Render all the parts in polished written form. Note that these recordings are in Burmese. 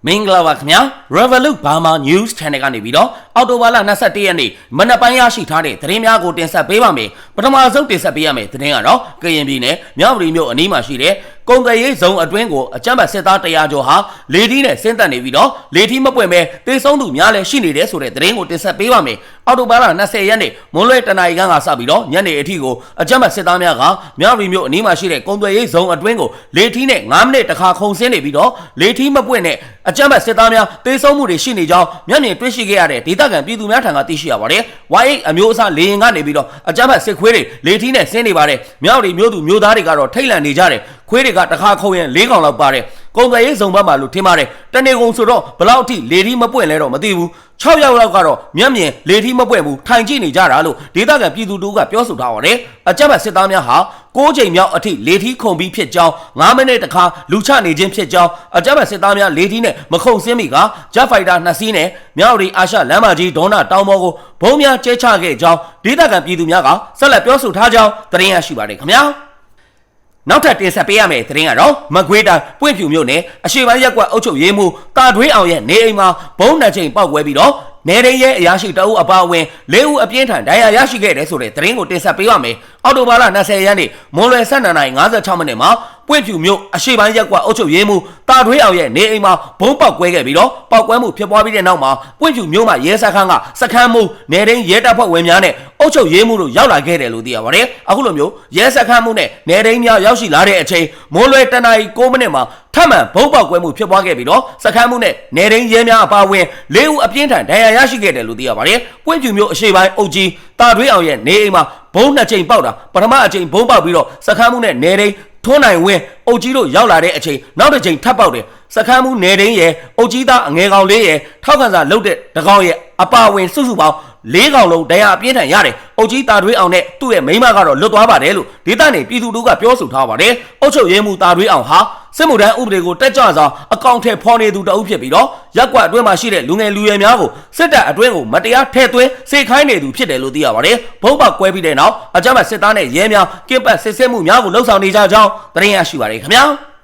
မင်္ဂလာပါခင်ဗျာ Revolut Burma News Channel ကနေပြီးတော့အော်တိုဘာလ21ရက်နေ့မနက်ပိုင်းရရှိထားတဲ့သတင်းများကိုတင်ဆက်ပေးပါမယ်ပထမဆုံးတင်ဆက်ပေးရမယ့်သတင်းကတော့ကရင်ပြည်နယ်မြောက်ဦးမြို့အနီးမှာရှိတဲ့ကုန်သွယ်ရေးဇုံအတွင်းကိုအကြမ်းဖက်စစ်သား100ကျော်ဟာလေထီးနဲ့ဆင်းသက်နေပြီးတော့လေထီးမပွင့်ပဲတေဆုံးသူများလည်းရှိနေတယ်ဆိုတဲ့သတင်းကိုတင်ဆက်ပေးပါမယ်အော်တိုဘာလ20ရက်နေ့မွန်းလွဲတနာရီခန့်ကစပြီးတော့ညနေအထိကိုအကြမ်းဖက်စစ်သားများကမြောက်ဦးမြို့အနီးမှာရှိတဲ့ကုန်သွယ်ရေးဇုံအတွင်းကိုလေထီးနဲ့9မိနစ်တခါခုန်ဆင်းနေပြီးတော့လေထီးမပွင့်နဲ့အကြမ်းဖက်စစ်သားများတေဆုံးမှုတွေရှိနေကြောင်းမျက်မြင်တွေ့ရှိခဲ့ရတဲ့ဒေသခံပြည်သူများထံကသိရှိရပါတယ်။ Y8 အမျိုးအစားလေရင်ကနေပြီးတော့အကြမ်းဖက်စစ်ခွေးတွေလေထီးနဲ့ဆင်းနေပါတယ်။မြောက်ဦးမြို့သူမြို့သားတွေကတော့ထိတ်လန့်နေကြတယ်။ခွေးတွေကတခါခုံရင်၄កောင်လောက်ပါတယ်။ကုန်သွယ်ရေးဇုံဘက်မှာလို့ထင်ပါတယ်။တနေကုန်ဆိုတော့ဘလောက်အထိလေထီးမပွင့်လဲတော့မသိဘူး။6ယောက်လောက်ကတော့မျက်မြင်လေထီးမပွင့်ဘူးထိုင်ကြည့်နေကြတာလို့ဒေသခံပြည်သူတို့ကပြောဆိုထားပါတယ်။အကြမ်းဖက်စစ်သားများဟာ6ချိန်မြောက်အထိလေထီးခုန်ပြီးဖြစ်ကြောင်း9မိနစ်တခါလူချနေခြင်းဖြစ်ကြောင်းအကြမ်းဖက်စစ်သားများလေထီးနဲ့မခုန်ဆင်းမိကဂျက်ဖိုက်တာ2စီးနဲ့မြောက်ရီအာရှလမ်းမကြီးဒေါနာတောင်ပေါ်ကိုဘုံများကျဲချခဲ့ကြောင်းဒေသခံပြည်သူများကဆက်လက်ပြောဆိုထားကြောင်းသတင်းရရှိပါတယ်ခင်ဗျာနောက်ထပ်တင်ဆက်ပေးရမယ့်သတင်းကတော့မကွေးတိုင်းပွင့်ဖြူမြို့နယ်အရှေ့ပိုင်းရပ်ကွက်အုပ်ချုပ်ရေးမှူးတာထွေးအောင်ရဲ့နေအိမ်မှာဘုံ2ချိန်ပောက်ကွဲပြီးတော့နေရင်းရဲ့အရာရှိတအုပ်အပါအဝင်၄ဦးအပြင်းထန်ဒဏ်ရာရရှိခဲ့တယ်ဆိုတဲ့သတင်းကိုတင်ဆက်ပေးပါမယ်။အော်တိုဘာလ20ရက်နေ့မွန်းလွယ်12:56မိနစ်မှာပွင့်ဖြူမြို့အရှေ့ပိုင်းရပ်ကွက်အုပ်ချုပ်ရေးမှူးတာထွေးအောင်ရဲ့နေအိမ်မှာဘုံပေါက်ကွဲခဲ့ပြီးတော့ပေါက်ကွဲမှုဖြစ်ပွားပြီးတဲ့နောက်မှာပွင့်ဖြူမြို့မှာရဲစခန်းကစခန်းမှုနေရင်းရဲတပ်ဖွဲ့ဝင်များနဲ့အုပ်ချုပ်ရေးမှူးတို့ရောက်လာခဲ့တယ်လို့သိရပါတယ်။အခုလိုမျိုးရဲစခန်းမှုနဲ့နေရင်းများရောက်ရှိလာတဲ့အချိန်မွန်းလွယ်1:09မိနစ်မှာထပ်မံဘုံပေါက်ကွဲမှုဖြစ်ပွားခဲ့ပြီးတော့စခန်းမှုနဲ့နေရင်းရဲများအပါအဝင်၄ဦးအပြင်းထန်ဒဏ်ရာရရှိခဲ့တယ်လို့သိရပါတယ်။ပွင့်ဖြူမြို့အရှေ့ပိုင်းအုပ်ကြီးတာထွေးအောင်ရဲ့နေအိမ်မှာဘုံ2ချိန်ပေါက်တာပထမအချိန်ဘုံပေါက်ပြီးတော့စခန်းမှုနဲ့နေရင်းထွန်းနိုင်ဝင်းအုပ်ကြီးတို့ရောက်လာတဲ့အချိန်နောက်တစ်ချိန်ထပ်ပေါက်တယ်စခန်းမှုနေရင်းရဲ့အုပ်ကြီးသားအငယ်ကောင်လေးရဲ့ထောက်ခံစာလုပ်တဲ့တကောင်ရဲ့အပါဝင်စုစုပေါင်း၄ကောင်လုံးတရားအပြင်းထန်ရတယ်အုပ်ကြီးတာထွေးအောင်နဲ့သူ့ရဲ့မိန်းမကတော့လွတ်သွားပါတယ်လို့ဒေသနေပြည်သူတို့ကပြောဆိုထားပါတယ်အုပ်ချုပ်ရေးမှူးတာထွေးအောင်ဟာစစ်မှုထမ်းဥပဒေကိုတက်ကြွစွာအကောင့်ထဲဖော်နေသူတအုပ်ဖြစ်ပြီးတော့ရက်ကွက်အတွင်းမှာရှိတဲ့လူငယ်လူရွယ်များကိုစစ်တပ်အတွင်းကိုမတရားထည့်သွင်းစေခိုင်းနေသူဖြစ်တယ်လို့သိရပါတယ်ဘုံပေါက်ကွဲပြီးတဲ့နောက်အကြမ်းဖက်စစ်သားနဲ့ရဲများကင်းပတ်စစ်ဆေးမှုများကိုလှုပ်ဆောင်နေကြကြောင်းသတင်းရရှိပါတယ်ခင်ဗျာ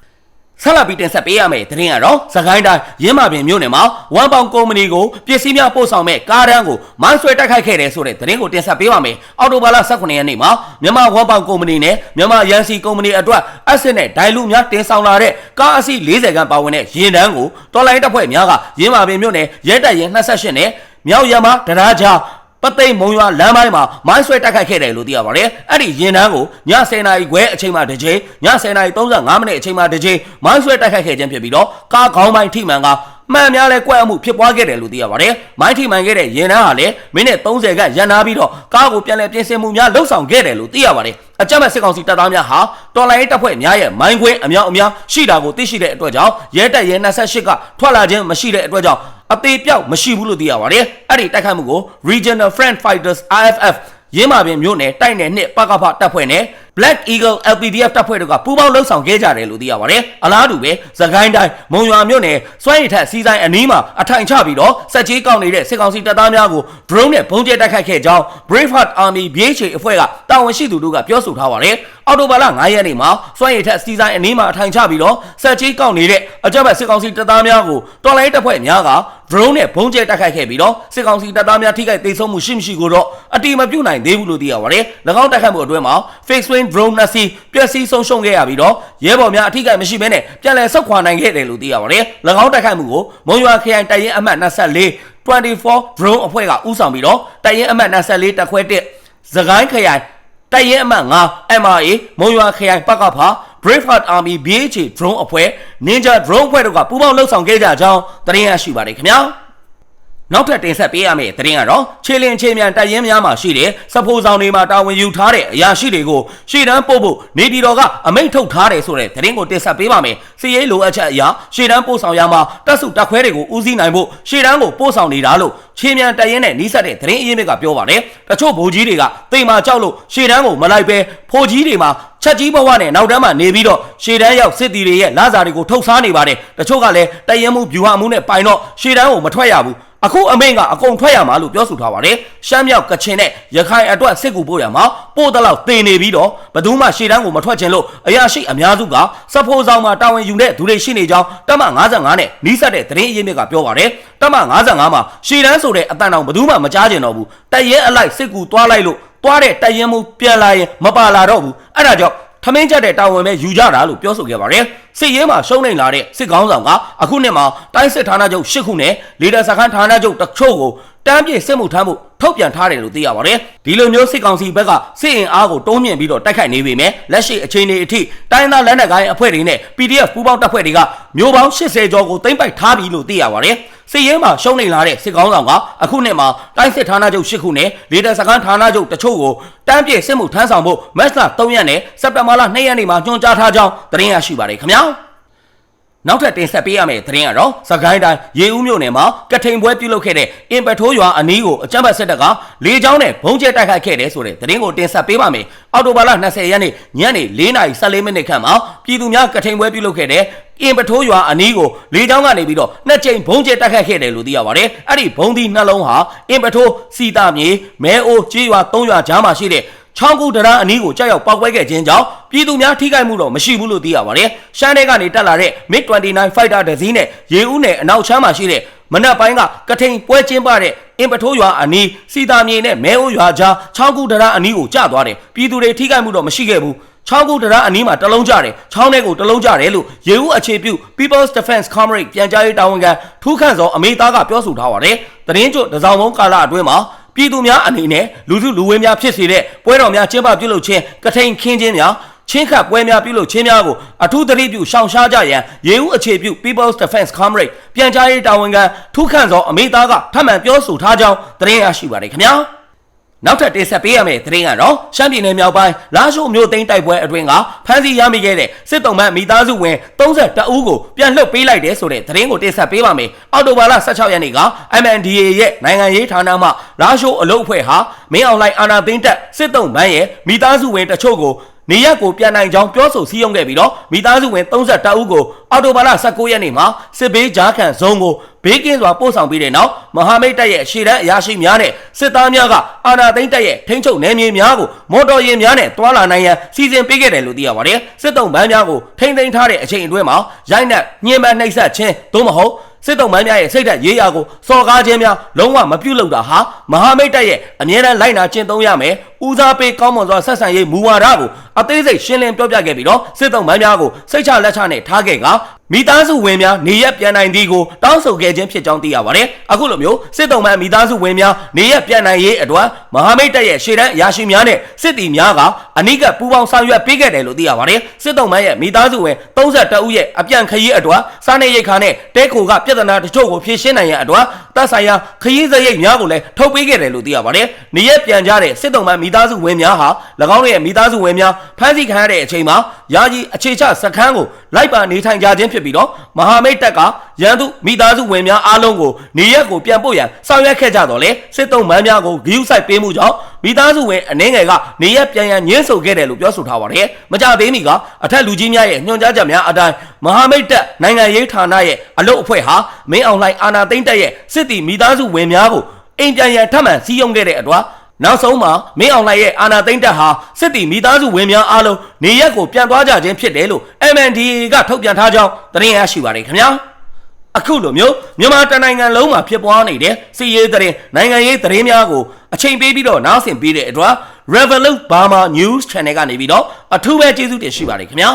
ဆက်လက်ပြီးတင်ဆက်ပေးရမယ့်သတင်းကတော့စကိုင်းတိုင်းရင်းမာပင်မြို့နယ်မှာဝမ်ပေါင်ကုမ္ပဏီကိုပစ္စည်းများပို့ဆောင်မဲ့ကားတန်းကိုမိုင်းဆွဲတိုက်ခိုက်ခဲ့တယ်ဆိုတဲ့သတင်းကိုတင်ဆက်ပေးပါမယ်။အော်တိုဘာလ18ရက်နေ့မှာမြန်မာဝမ်ပေါင်ကုမ္ပဏီနဲ့မြန်မာရန်စီကုမ္ပဏီအတွက်အက်ဆစ်နဲ့ဒိုင်လူများတင်ဆောင်လာတဲ့ကားအစီး40ခန့်ပါဝင်တဲ့ယာဉ်တန်းကိုတော်လိုင်းတပ်ဖွဲ့များကရင်းမာပင်မြို့နယ်ရဲတပ်ရင်28နဲ့မြောက်ရမတရားကြားပသိမ်မုံရွာလမ်းပိုင်းမှာမိုင်းဆွဲတိုက်ခိုက်ခဲ့တယ်လို့သိရပါတယ်။အဲ့ဒီရင်တန်းကိုည10:00နာရီခွဲအချိန်မှတစ်ချိန်ည10:35မိနစ်အချိန်မှတစ်ချိန်မိုင်းဆွဲတိုက်ခိုက်ခဲ့ခြင်းဖြစ်ပြီးတော့ကားခေါင်းပိုင်းထိမှန်ကမှန်များလဲကွက်အမှုဖြစ်ပွားခဲ့တယ်လို့သိရပါတယ်။မိုင်းထိမှန်ခဲ့တဲ့ရင်တန်းဟာလည်းမိနစ်30ခန့်ရန်နာပြီးတော့ကားကိုပြန်လည်ပြင်ဆင်မှုများလှုပ်ဆောင်ခဲ့တယ်လို့သိရပါတယ်။အကြမ်းဖက်စစ်ကောင်စီတပ်သားများဟာတော်လိုင်းတပ်ဖွဲ့များရဲ့မိုင်းခွင်းအများအများရှိတာကိုသိရှိတဲ့အတွက်ကြောင့်ရဲတပ်ရဲ28ကထွက်လာခြင်းမရှိတဲ့အတွက်ကြောင့်အသေးပြောက်မရှိဘူးလို့သိရပါတယ်။အဲ့ဒီတိုက်ခိုက်မှုကို Regional Front Fighters RFF ရင်းမာပင်မြို့နယ်တိုက်နယ်နှစ်ပကဖတပ်ဖွဲ့နဲ့ Black Eagle LPDF တပ်ဖွဲ့တို့ကပူးပေါင်းလှုပ်ဆောင်ခဲ့ကြတယ်လို့သိရပါတယ်။အလားတူပဲစကိုင်းတိုင်းမုံရွာမြို့နယ်စွမ်းရည်ထက်စီးဆိုင်အနီးမှာအထိုင်ချပြီးတော့စက်ကြီးကောက်နေတဲ့စစ်ကောင်စီတပ်သားများကို drone နဲ့ဘုံကျဲတိုက်ခိုက်ခဲ့ကြောင်း Braveheart Army BHA အဖွဲ့ကတာဝန်ရှိသူတို့ကပြောဆိုထားပါတယ်။အော်တိုဘာလ9ရက်နေ့မှာစွမ်းရည်ထက်စီးဆိုင်အနီးမှာအထိုင်ချပြီးတော့စက်ကြီးကောက်နေတဲ့အကြမ်းဖက်စစ်ကောင်စီတပ်သားများကိုတော်လိုင်းတပ်ဖွဲ့များက drone နဲ့ဘုံကျဲတိုက်ခိုက်ခဲ့ပြီးတော့စစ်ကောင်စီတပ်သားများထိခိုက်ဒေဆုံးမှုရှိမရှိကိုတော့အတိမပြုတ်နိုင်သေးဘူးလို့သိရပါတယ်။၎င်းတိုက်ခိုက်မှုအတွင်းမှာ fixed wing drone နှစ်စီးပျက်စီးဆုံးရှုံးခဲ့ရပြီးတော့ရဲဘော်များအထိကိမရှိဘဲနဲ့ပြန်လည်ဆုတ်ခွာနိုင်ခဲ့တယ်လို့သိရပါတယ်။၎င်းတိုက်ခိုက်မှုကိုမုံရွာခရိုင်တပ်ရင်းအမှတ်24 drone အဖွဲ့ကဦးဆောင်ပြီးတော့တပ်ရင်းအမှတ်24တပ်ခွဲ1စကိုင်းခရိုင်တပ်ရင်းအမှတ်5 MRA မုံရွာခရိုင်ပကဖ Braveheart Army BHA drone အဖွဲ့ Ninja drone အဖွဲ့တို့ကပူးပေါင်းလှုပ်ဆောင်ခဲ့ကြကြောင်းသတင်းရရှိပါတယ်ခင်ဗျာနောက်ထပ်တင်ဆက်ပေးရမယ့်သတင်းကတော့ခြေလင်းခြေမြန်တပ်ရင်းများမှာရှိတဲ့စဖိုးဆောင်တွေမှာတာဝန်ယူထားတဲ့အရာရှိတွေကိုရှေ့တန်းပို့ဖို့နေပြည်တော်ကအမိန့်ထုတ်ထားတယ်ဆိုတဲ့သတင်းကိုတင်ဆက်ပေးပါမယ်။စီရေးလိုအပ်ချက်အရာရှေ့တန်းပို့ဆောင်ရမှာတပ်စုတပ်ခွဲတွေကိုဦးစီးနိုင်ဖို့ရှေ့တန်းကိုပို့ဆောင်နေတာလို့ခြေမြန်တပ်ရင်းနဲ့နှီးစပ်တဲ့သတင်းအရင်းမြစ်ကပြောပါတယ်။တချို့ဗိုလ်ကြီးတွေကတိမ်မာကြောက်လို့ရှေ့တန်းကိုမလိုက်ပဲဖိုးကြီးတွေမှာချက်ကြီးဘဝနဲ့နောက်တန်းမှာနေပြီးတော့ရှေ့တန်းရောက်စစ်တီတွေရဲ့လစာတွေကိုထုတ်စားနေပါတယ်။တချို့ကလည်းတပ်ရင်းမှုဗျူဟာမှုနဲ့ပိုင်တော့ရှေ့တန်းကိုမထွက်ရဘူး။ အခုအမိန့်ကအကုန်ထွက်ရမှာလို့ပြောဆိုထားပါတယ်ရှမ်းမြောက်ကချင်နဲ့ရခိုင်အတွက်စစ်ကူပို့ရမှာပို့တလောက်တင်နေပြီးတော့ဘယ်သူမှရှေ့တန်းကိုမထွက်ချင်လို့အရာရှိအများစုကစဖိုးဆောင်မှာတာဝန်ယူတဲ့သူတွေရှိနေကြောင်းတပ်မ55နဲ့နီးစပ်တဲ့သတင်းအရင်းမြစ်ကပြောပါတယ်တပ်မ55မှာရှေ့တန်းဆိုတဲ့အတန်အောင်ဘယ်သူမှမကြားကျင်တော့ဘူးတပ်ရဲအလိုက်စစ်ကူသွားလိုက်လို့သွားတဲ့တပ်ရဲမှုပြန်လာရင်မပါလာတော့ဘူးအဲ့ဒါကြောင့်ထမင်းချက်တဲ့တာဝန်ပဲယူကြတာလို့ပြောဆိုခဲ့ပါတယ်စစ်ရေးမှာရှုံးနေလာတဲ့စစ်ကောင်းဆောင်ကအခုနှစ်မှာတိုင်းစစ်ဌာနချုပ်၈ခုနဲ့လေဒါစခန်းဌာနချုပ်တချို့ကိုတန်းပြေစစ်မှုထမ်းမှုထုတ်ပြန်ထားတယ်လို့သိရပါတယ်ဒီလိုမျိုးစစ်ကောင်စီဘက်ကစစ်အင်အားကိုတုံးမြင့်ပြီးတော့တိုက်ခိုက်နေပေမဲ့လက်ရှိအခြေအနေအထိတိုင်းသားလက်နက်ကိုင်းအဖွဲ့တွေနဲ့ PDF ပူးပေါင်းတပ်ဖွဲ့တွေကမျိုးပေါင်း80ကျော်ကိုသိမ်းပိုက်ထားပြီလို့သိရပါတယ်စစ်ရေးမှာရှုံးနေလာတဲ့စစ်ကောင်းဆောင်ကအခုနှစ်မှာတိုင်းစစ်ဌာနချုပ်၈ခုနဲ့လေဒါစခန်းဌာနချုပ်တချို့ကိုတန်းပြေစစ်မှုထမ်းဆောင်ဖို့မတ်လ3ရက်နဲ့စက်တင်ဘာလ2ရက်နေ့မှာညွှန်ကြားထားကြောင်းသတင်းရရှိပါတယ်ခင်ဗျာနောက်ထပ်တင်ဆက်ပေးရမယ့်သတင်းကတော့စကိုင်းတိုင်းရေဦးမြို့နယ်မှာကထိန်ပွဲပြုလုပ်ခဲ့တဲ့အင်ပထိုးရွာအနီးကိုအကြမ်းဖက်စစ်တပ်ကလေကြောင်းနဲ့ဘုံကျဲတိုက်ခိုက်ခဲ့တယ်ဆိုတဲ့သတင်းကိုတင်ဆက်ပေးပါမယ်။အော်တိုဘာလ20ရက်နေ့ညနေ4:14မိနစ်ခန့်မှာပြည်သူများကထိန်ပွဲပြုလုပ်ခဲ့တဲ့အင်ပထိုးရွာအနီးကိုလေကြောင်းကနေပြီးတော့နှစ်ကြိမ်ဘုံကျဲတိုက်ခိုက်ခဲ့တယ်လို့သိရပါတယ်။အဲ့ဒီဘုံသီးနှလုံးဟာအင်ပထိုးစီတာမြေမဲအိုးကျေးရွာ3ရွာကြားမှာရှိတဲ့ချောင်းကူတရာအနီးကိုကြောက်ရောက်ပောက်ကွဲခဲ့ခြင်းကြောင့်ပြည်သူများထိခိုက်မှုတော့မရှိဘူးလို့သိရပါတယ်။ရှမ်းနယ်ကနေတက်လာတဲ့ MiG-29 Fighter တစ်စီးနဲ့ရေဦးနယ်အနောက်ချမ်းမှာရှိတဲ့မနက်ပိုင်းကကထိန်ပွဲကျင်းပတဲ့အင်ပထိုးရွာအနီးစီတာမြေနဲ့မဲအိုးရွာကြားချောင်းကူတရာအနီးကိုကျသွားတယ်။ပြည်သူတွေထိခိုက်မှုတော့မရှိခဲ့ဘူး။ချောင်းကူတရာအနီးမှာတလုံးကြတယ်။ချောင်းထဲကိုတလုံးကြတယ်လို့ရေဦးအခြေပြု People's Defense Comrade ပြန်ကြားရေးတာဝန်ခံထူးခန့်စောအမေသားကပြောဆိုထားပါတယ်။သတင်းကြွတစောင်းလုံးကာလအတွင်းမှာပြည်သူများအနေနဲ့လူစုလူဝေးများဖြစ်စေတဲ့ပွဲတော်များကျင်းပပြုလုပ်ခြင်းကထိန်ခင်းခြင်းများချင်းခတ်ပွဲများပြုလုပ်ခြင်းများကိုအထူးသတိပြုရှောင်ရှားကြရန်ရေဦးအခြေပြု People's Defense Comrade ပြန်ကြားရေးတာဝန်ခံထူးခန့်စောအမေသားကထပ်မံပြောဆိုထားကြောင်းသတင်းရရှိပါတယ်ခင်ဗျာနောက်ထပ်တင်ဆက်ပေးရမယ့်သတင်းကတော့ရှမ်းပြည်နယ်မြောက်ပိုင်းလာရှိုးမြို့သိမ်းတိုက်ပွဲအတွင်းကဖမ်းဆီးရမိခဲ့တဲ့စစ်တုံးမှမိသားစုဝင်32ဦးကိုပြန်လွှတ်ပေးလိုက်တယ်ဆိုတဲ့သတင်းကိုတင်ဆက်ပေးပါမယ်။အော်တိုဘာလ16ရက်နေ့က MNDAA ရဲ့နိုင်ငံရေးဌာနမှလာရှိုးအလုပ်အဖွဲ့ဟာမင်းအောင်လှိုင်အာဏာသိမ်းတပ်စစ်တုံးမှရဲ့မိသားစုဝင်တချို့ကိုနေရက်ကိုပြန်နိုင်ကြောင်းပြောဆိုစည်းရုံးခဲ့ပြီးတော့မိသားစုဝင်32ဦးကိုအော်တိုဘာလ19ရက်နေ့မှာစစ်ဘေးကြားခံဇုံကိုဘေးကင်းစွာပို့ဆောင်ပြီးတဲ့နောက်မဟာမိတ်တပ်ရဲ့ရှေ့တန်းအရာရှိများနဲ့စစ်သားများကအာဏာသိမ်းတပ်ရဲ့ထိန်းချုပ်နယ်မြေများကိုမော်တော်ယာဉ်များနဲ့တွာလာနိုင်ရန်စီစဉ်ပေးခဲ့တယ်လို့သိရပါတယ်စစ်တုံးပန်းများကိုထိန်းသိမ်းထားတဲ့အချိန်အတွင်းမှာရိုက်နှက်ညှဉ်းပန်းနှိပ်စက်ခြင်းသို့မဟုတ်စစ်တုံးပန်းများရဲ့စိတ်ဓာတ်ရေးရာကိုစော်ကားခြင်းများလုံးဝမပြုလုပ်တာဟာမဟာမိတ်တပ်ရဲ့အမြဲတမ်းလိုက်နာကျင့်သုံးရမယ်ဦးစားပေးကောင်းမွန်စွာဆက်ဆံရေးမူဝါဒကိုအသေးစိတ်ရှင်းလင်းပြောပြခဲ့ပြီးတော့စစ်တုံးပန်းများကိုစိတ်ချလက်ချနဲ့ထားခဲ့ကမိသားစုဝင်များနေရက်ပြန်နိုင်သည်ကိုတောင်းဆိုခဲ့ခြင်းဖြစ်ကြောင်းသိရပါတယ်အခုလိုမျိုးစစ်တုံးပန်းမိသားစုဝင်များနေရက်ပြန်နိုင်ရေးအတွက်မဟာမိတ်တပ်ရဲ့ရှေ့တန်းအရာရှိများနဲ့စစ်တီများကအနိကပူးပေါင်းဆောင်ရွက်ပေးခဲ့တယ်လို့သိရပါတယ်စစ်တုံးပန်းရဲ့မိသားစုဝင်32ဦးရဲ့အပြန်ခရီးအတွက်စားနေရိတ်ခါနဲ့တဲခိုကပြဿနာတချို့ကိုဖြေရှင်းနိုင်ရန်အတွက်တပ်ဆိုင်ရာခရီးစရိတ်များကိုလည်းထုတ်ပေးခဲ့တယ်လို့သိရပါတယ်နေရက်ပြန်ကြတဲ့စစ်တုံးပန်းမိသားစုဝင်များဟာ၎င်းတို့ရဲ့မိသားစုဝင်များဖမ်းဆီးခံရတဲ့အချိန်မှာယာယီအခြေချစခန်းကိုလိုက်ပါနေထိုင်ကြခြင်းဖြစ်ပြီးတော့မဟာမိတ်တပ်ကရန်သူမိသားစုဝင်များအားလုံးကိုနေရက်ကိုပြန်ပို့ရန်ဆောင်ရွက်ခဲ့ကြတော့လေစစ်တုံးမှန်းများကိုဂရုစိုက်ပေးမှုကြောင့်မိသားစုဝင်အနေငယ်ကနေရက်ပြန်ရန်ညှင်းဆိုခဲ့တယ်လို့ပြောဆိုထားပါတယ်မကြသေးမီကအထက်လူကြီးများရဲ့ညွှန်ကြားချက်များအတိုင်းမဟာမိတ်တပ်နိုင်ငံရေးဌာနရဲ့အလုပ်အဖွဲ့ဟာမင်းအောင်လှိုင်အာဏာသိမ်းတပ်ရဲ့စစ်တီမိသားစုဝင်များကိုအိမ်ပြန်ရန်ထပ်မံစည်းရုံးခဲ့တဲ့အတွက်နောက်ဆုံးမှာမင်းအောင်လှိုင်ရဲ့အာဏာသိမ်းတပ်ဟာစစ်တီမိသားစုဝင်များအားလုံးနေရက်ကိုပြန်သွားကြခြင်းဖြစ်တယ်လို့ MNDAA ကထုတ်ပြန်ထားကြောင်းသတင်းရရှိပါတယ်ခင်ဗျာအခုလိုမျိုးမြန်မာတနိုင်ငံလုံးမှာဖြစ်ပွားနေတဲ့စီးရေးသတင်းနိုင်ငံရေးသတင်းများကိုအချိန်ပေးပြီးတော့နားဆင်ပေးတဲ့အတွက် Revolut Burma News Channel ကနေပြီးတော့အထူးပဲကျေးဇူးတင်ရှိပါတယ်ခင်ဗျာ